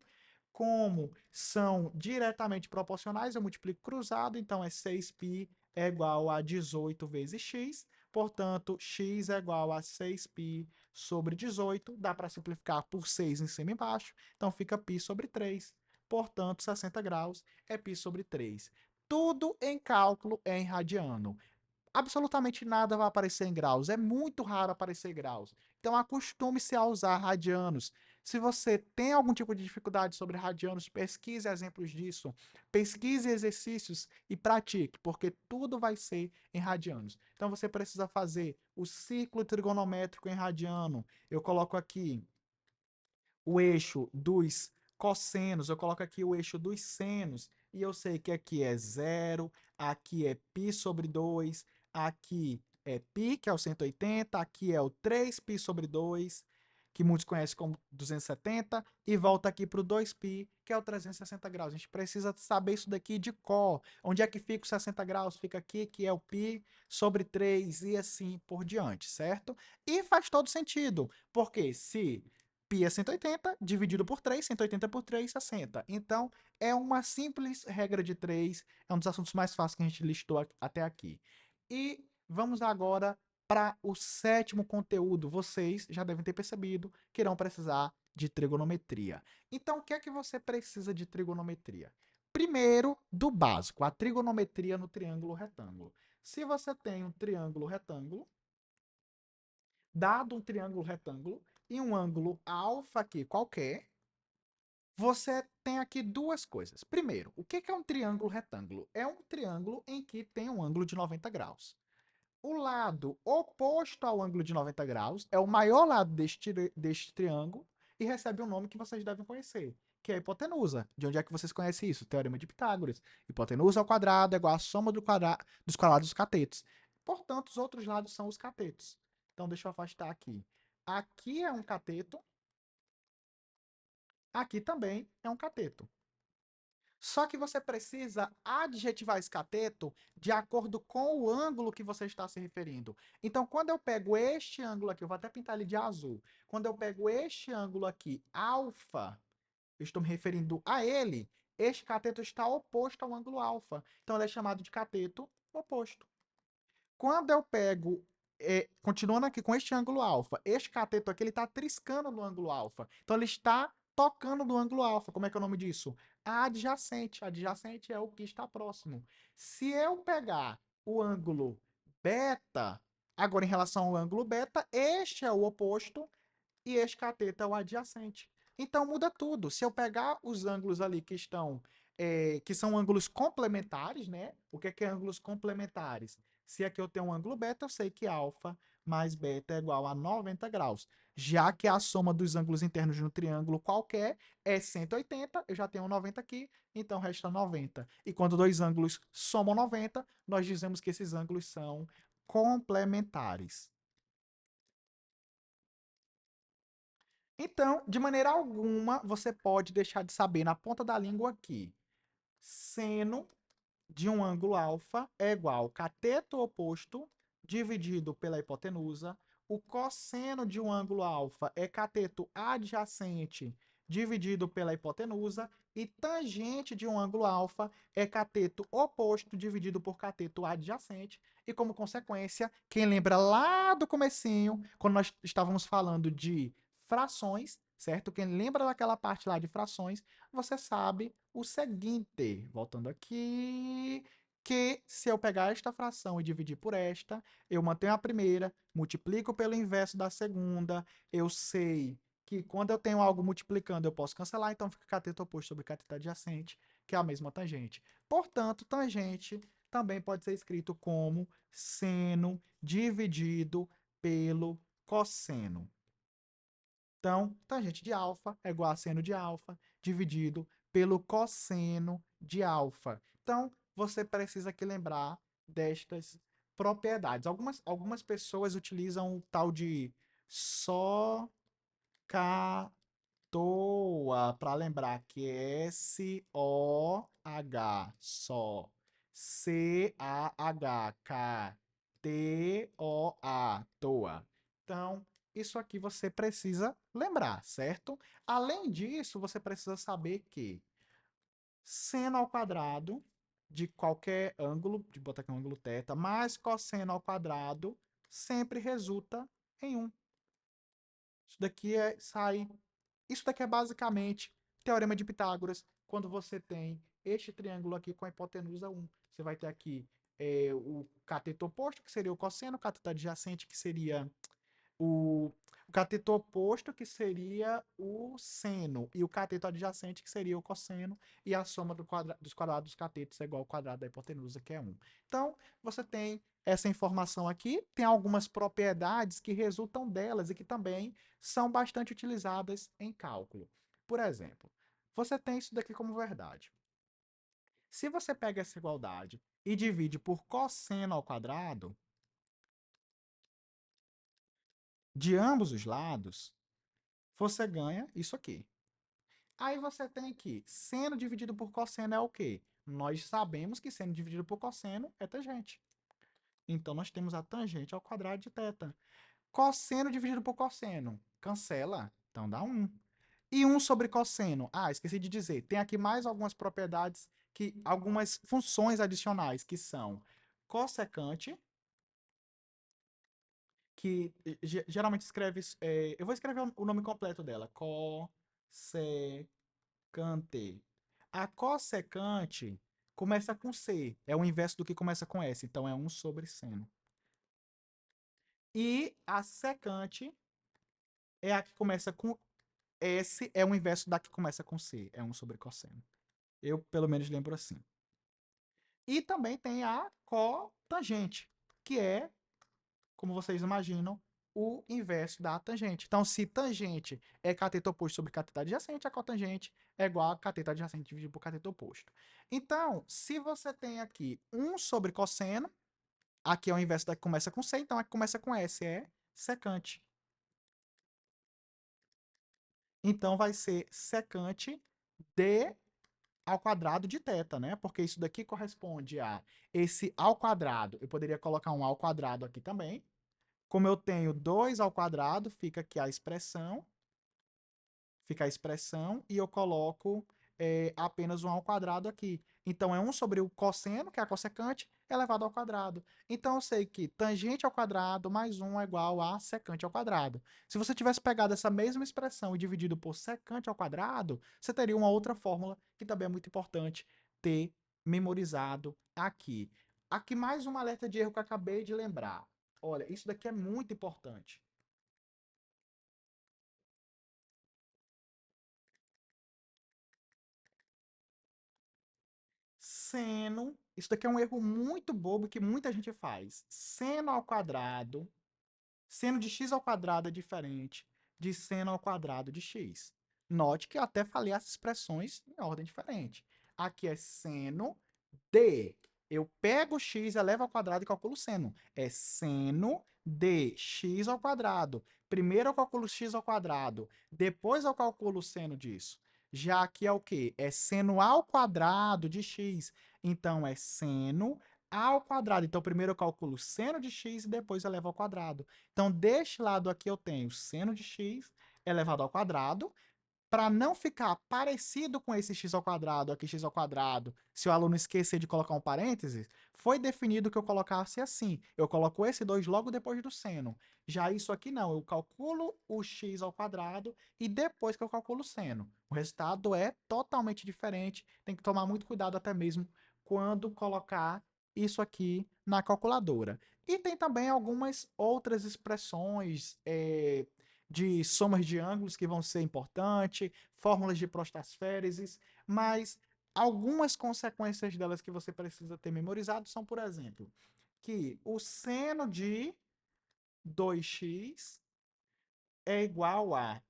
Como são diretamente proporcionais, eu multiplico cruzado, então é 6π é igual a 18 vezes x, portanto, x é igual a 6π sobre 18, dá para simplificar por 6 em cima e embaixo, então fica π sobre 3. Portanto, 60 graus é π sobre 3. Tudo em cálculo é em radiano. Absolutamente nada vai aparecer em graus. É muito raro aparecer graus. Então, acostume-se a usar radianos. Se você tem algum tipo de dificuldade sobre radianos, pesquise exemplos disso, pesquise exercícios e pratique, porque tudo vai ser em radianos. Então, você precisa fazer o ciclo trigonométrico em radiano. Eu coloco aqui o eixo dos cossenos, eu coloco aqui o eixo dos senos, e eu sei que aqui é zero, aqui é π sobre 2, aqui é π, que é o 180, aqui é o 3π sobre 2, que muitos conhecem como 270, e volta aqui para o 2π, que é o 360 graus. A gente precisa saber isso daqui de cor. Onde é que fica o 60 graus? Fica aqui, que é o π sobre 3, e assim por diante, certo? E faz todo sentido, porque se π é 180, dividido por 3, 180 por 3, 60. Então, é uma simples regra de 3, é um dos assuntos mais fáceis que a gente listou até aqui. E vamos agora para o sétimo conteúdo. Vocês já devem ter percebido que irão precisar de trigonometria. Então, o que é que você precisa de trigonometria? Primeiro, do básico, a trigonometria no triângulo retângulo. Se você tem um triângulo retângulo, dado um triângulo retângulo e um ângulo alfa aqui qualquer, você tem aqui duas coisas. Primeiro, o que é um triângulo retângulo? É um triângulo em que tem um ângulo de 90 graus. O lado oposto ao ângulo de 90 graus é o maior lado deste triângulo e recebe um nome que vocês devem conhecer, que é a hipotenusa. De onde é que vocês conhecem isso? Teorema de Pitágoras. Hipotenusa ao quadrado é igual à soma dos quadrados dos catetos. Portanto, os outros lados são os catetos. Então, deixa eu afastar aqui. Aqui é um cateto, aqui também é um cateto. Só que você precisa adjetivar esse cateto de acordo com o ângulo que você está se referindo. Então, quando eu pego este ângulo aqui, eu vou até pintar ele de azul. Quando eu pego este ângulo aqui, alfa, eu estou me referindo a ele, este cateto está oposto ao ângulo alfa. Então, ele é chamado de cateto oposto. Quando eu pego, continuando aqui com este ângulo alfa, este cateto aqui ele está triscando no ângulo alfa. Então ele está tocando no ângulo alfa. Como é que é o nome disso? Adjacente. Adjacente é o que está próximo. Se eu pegar o ângulo beta, agora em relação ao ângulo beta, este é o oposto e este cateto é o adjacente. Então muda tudo. Se eu pegar os ângulos ali que estão, que são ângulos complementares, né? O que é ângulos complementares? Se aqui eu tenho um ângulo beta, eu sei que alfa mais beta é igual a 90 graus. Já que a soma dos ângulos internos de um triângulo qualquer é 180, eu já tenho 90 aqui, então resta 90. E quando dois ângulos somam 90, nós dizemos que esses ângulos são complementares. Então, de maneira alguma, você pode deixar de saber na ponta da língua aqui. Seno de um ângulo alfa é igual ao cateto oposto dividido pela hipotenusa. O cosseno de um ângulo alfa é cateto adjacente dividido pela hipotenusa. E tangente de um ângulo alfa é cateto oposto dividido por cateto adjacente. E como consequência, quem lembra lá do comecinho, quando nós estávamos falando de frações, certo? Quem lembra daquela parte lá de frações, você sabe o seguinte, voltando aqui, que se eu pegar esta fração e dividir por esta, eu mantenho a primeira, multiplico pelo inverso da segunda, eu sei que quando eu tenho algo multiplicando eu posso cancelar, então fica cateto oposto sobre cateto adjacente, que é a mesma tangente. Portanto, tangente também pode ser escrito como seno dividido pelo cosseno. Então, tangente de alfa é igual a seno de alfa dividido pelo cosseno de alfa. Então, você precisa aqui lembrar destas propriedades. Algumas pessoas utilizam o tal de só toa para lembrar que é S-O-H, só. C-A-H-K-T-O-A, toa. Então, isso aqui você precisa lembrar, certo? Além disso, você precisa saber que seno ao quadrado de qualquer ângulo, de botar aqui um ângulo θ, mais cosseno ao quadrado sempre resulta em 1. Isso daqui isso daqui é basicamente teorema de Pitágoras, quando você tem este triângulo aqui com a hipotenusa 1. Você vai ter aqui o cateto oposto, que seria o cosseno, o cateto adjacente, que seria o, o cateto oposto, que seria o seno, e o cateto adjacente, que seria o cosseno, e a soma dos quadrados dos catetos é igual ao quadrado da hipotenusa, que é 1. Então, você tem essa informação aqui, tem algumas propriedades que resultam delas e que também são bastante utilizadas em cálculo. Por exemplo, você tem isso daqui como verdade. Se você pega essa igualdade e divide por cosseno ao quadrado, de ambos os lados, você ganha isso aqui. Aí você tem que seno dividido por cosseno é o quê? Nós sabemos que seno dividido por cosseno é tangente. Então, nós temos a tangente ao quadrado de θ. Cosseno dividido por cosseno. Cancela. Então, dá 1. E 1 sobre cosseno. Ah, esqueci de dizer. Tem aqui mais algumas propriedades, algumas funções adicionais, que são cossecante, que geralmente escreve... eu vou escrever o nome completo dela. Cossecante. A cossecante começa com C. É o inverso do que começa com S. Então, é 1 sobre seno. E a secante é a que começa com S, é o inverso da que começa com C. É 1 sobre cosseno. Eu, pelo menos, lembro assim. E também tem a cotangente, que é, como vocês imaginam, o inverso da tangente. Então, se tangente é cateto oposto sobre cateto adjacente, a cotangente é igual a cateto adjacente dividido por cateto oposto. Então, se você tem aqui 1 sobre cosseno, aqui é o inverso da que começa com C, então a que começa com S é secante. Então, vai ser secante de ao quadrado de θ, né? Porque isso daqui corresponde a esse ao quadrado. Eu poderia colocar um ao quadrado aqui também. Como eu tenho 2 ao quadrado, fica a expressão e eu coloco apenas 1 ao quadrado aqui. Então, é 1 sobre o cosseno, que é a cossecante, elevado ao quadrado. Então, eu sei que tangente ao quadrado mais 1 é igual a secante ao quadrado. Se você tivesse pegado essa mesma expressão e dividido por secante ao quadrado, você teria uma outra fórmula que também é muito importante ter memorizado aqui. Aqui mais um alerta de erro que eu acabei de lembrar. Olha, isso daqui é muito importante. Seno, isso daqui é um erro muito bobo que muita gente faz. Seno ao quadrado, seno de x ao quadrado é diferente de seno ao quadrado de x. Note que eu até falei as expressões em ordem diferente. Aqui é seno de. Eu pego x, elevo ao quadrado e calculo seno. É seno de x ao quadrado. Primeiro eu calculo x ao quadrado, depois eu calculo o seno disso. Já aqui é o quê? É seno ao quadrado de x. Então, é seno ao quadrado. Então, primeiro eu calculo seno de x e depois elevo ao quadrado. Então, deste lado aqui eu tenho seno de x elevado ao quadrado. Para não ficar parecido com esse x ao quadrado, aqui x ao quadrado, se o aluno esquecer de colocar um parênteses, foi definido que eu colocasse assim. Eu coloco esse 2 logo depois do seno. Já isso aqui não, eu calculo o x ao quadrado e depois que eu calculo o seno. O resultado é totalmente diferente, tem que tomar muito cuidado até mesmo quando colocar isso aqui na calculadora. E tem também algumas outras expressões, de somas de ângulos que vão ser importantes, fórmulas de prostasféreses, mas algumas consequências delas que você precisa ter memorizado são, por exemplo, que o seno de 2x é igual a...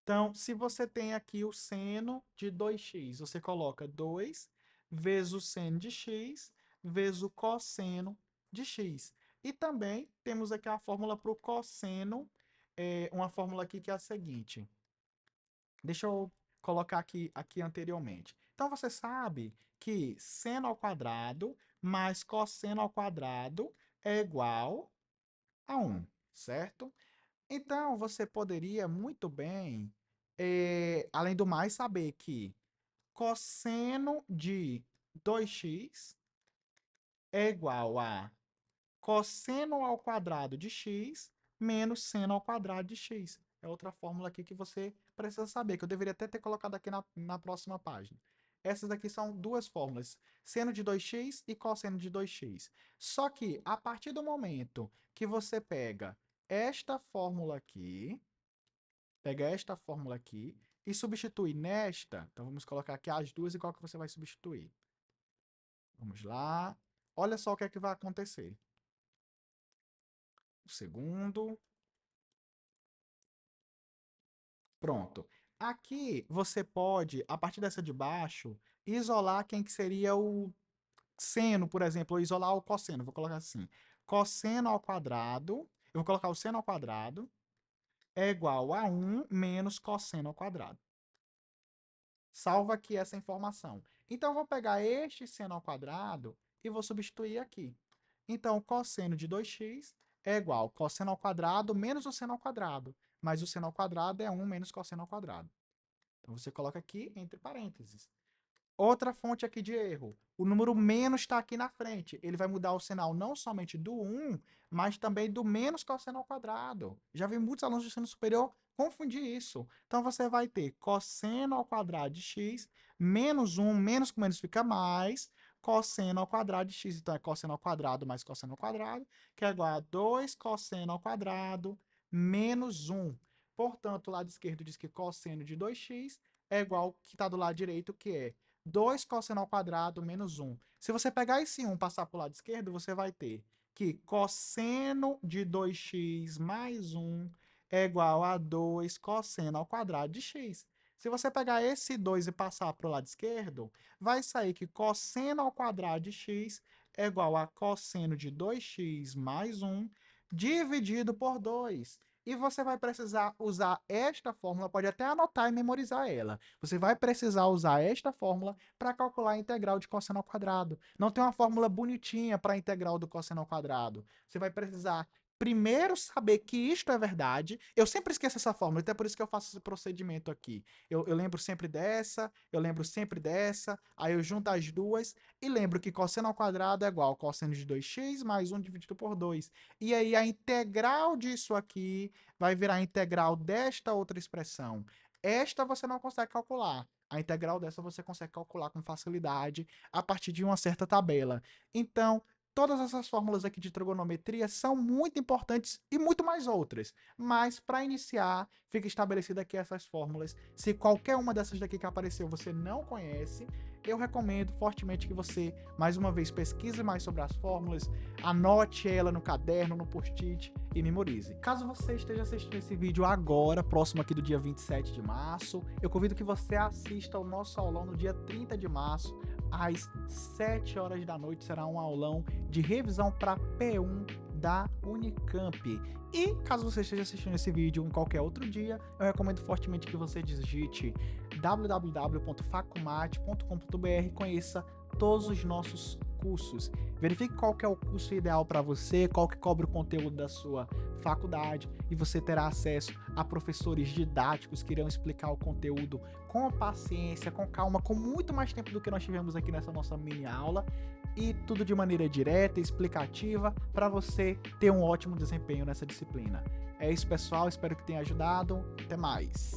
Então, se você tem aqui o seno de 2x, você coloca 2 vezes o seno de x vezes o cosseno de x. E também temos aqui a fórmula para o cosseno, uma fórmula aqui que é a seguinte. Deixa eu colocar aqui anteriormente. Então, você sabe que seno ao quadrado mais cosseno ao quadrado é igual a 1, certo? Então, você poderia muito bem, além do mais, saber que cosseno de 2x é igual a cosseno ao quadrado de x menos seno ao quadrado de x. É outra fórmula aqui que você precisa saber, que eu deveria até ter colocado aqui na próxima página. Essas daqui são duas fórmulas, seno de 2x e cosseno de 2x. Só que, a partir do momento que você pega esta fórmula aqui e substitui nesta, então vamos colocar aqui as duas e qual que você vai substituir. Vamos lá. Olha só o que é que vai acontecer. O segundo. Pronto. Aqui você pode, a partir dessa de baixo, isolar quem que seria o seno, por exemplo, ou isolar o cosseno. Vou colocar assim. Cosseno ao quadrado, eu vou colocar o seno ao quadrado, é igual a 1 menos cosseno ao quadrado. Salva aqui essa informação. Então, eu vou pegar este seno ao quadrado e vou substituir aqui. Então, cosseno de 2x é igual a cosseno ao quadrado menos o seno ao quadrado. Mas o seno ao quadrado é 1 menos cosseno ao quadrado. Então, você coloca aqui entre parênteses. Outra fonte aqui de erro. O número menos está aqui na frente. Ele vai mudar o sinal não somente do 1, mas também do menos cosseno ao quadrado. Já vi muitos alunos de ensino superior confundir isso. Então, você vai ter cosseno ao quadrado de x menos 1, menos com menos fica mais, cosseno ao quadrado de x. Então, é cosseno ao quadrado mais cosseno ao quadrado, que é igual a 2 cosseno ao quadrado menos 1. Portanto, o lado esquerdo diz que cosseno de 2x é igual ao que está do lado direito, que é 2 cosseno ao quadrado menos 1. Se você pegar esse 1 e passar para o lado esquerdo, você vai ter que cosseno de 2x mais 1 é igual a 2 cosseno ao quadrado de x. Se você pegar esse 2 e passar para o lado esquerdo, vai sair que cosseno ao quadrado de x é igual a cosseno de 2x mais 1 dividido por 2. E você vai precisar usar esta fórmula, pode até anotar e memorizar ela. Você vai precisar usar esta fórmula para calcular a integral de cosseno ao quadrado. Não tem uma fórmula bonitinha para a integral do cosseno ao quadrado. Você vai precisar primeiro saber que isto é verdade. Eu sempre esqueço essa fórmula, até por isso que eu faço esse procedimento aqui. Eu lembro sempre dessa, eu lembro sempre dessa, aí eu junto as duas e lembro que cosseno ao quadrado é igual a cosseno de 2x mais 1 dividido por 2. E aí a integral disso aqui vai virar a integral desta outra expressão. Esta você não consegue calcular. A integral dessa você consegue calcular com facilidade a partir de uma certa tabela. Então, todas essas fórmulas aqui de trigonometria são muito importantes e muito mais outras. Mas, para iniciar, fica estabelecida aqui essas fórmulas. Se qualquer uma dessas daqui que apareceu você não conhece, eu recomendo fortemente que você, mais uma vez, pesquise mais sobre as fórmulas, anote ela no caderno, no post-it e memorize. Caso você esteja assistindo esse vídeo agora, próximo aqui do dia 27 de março, eu convido que você assista ao nosso aulão no dia 30 de março, às 7 horas da noite. Será um aulão de revisão para P1 da Unicamp. E caso você esteja assistindo esse vídeo em qualquer outro dia, eu recomendo fortemente que você digite www.facumate.com.br e conheça todos os nossos cursos. Verifique qual que é o curso ideal para você, qual que cobre o conteúdo da sua faculdade, e você terá acesso a professores didáticos que irão explicar o conteúdo com paciência, com calma, com muito mais tempo do que nós tivemos aqui nessa nossa mini aula, e tudo de maneira direta e explicativa para você ter um ótimo desempenho nessa disciplina. É isso, pessoal, espero que tenha ajudado. Até mais!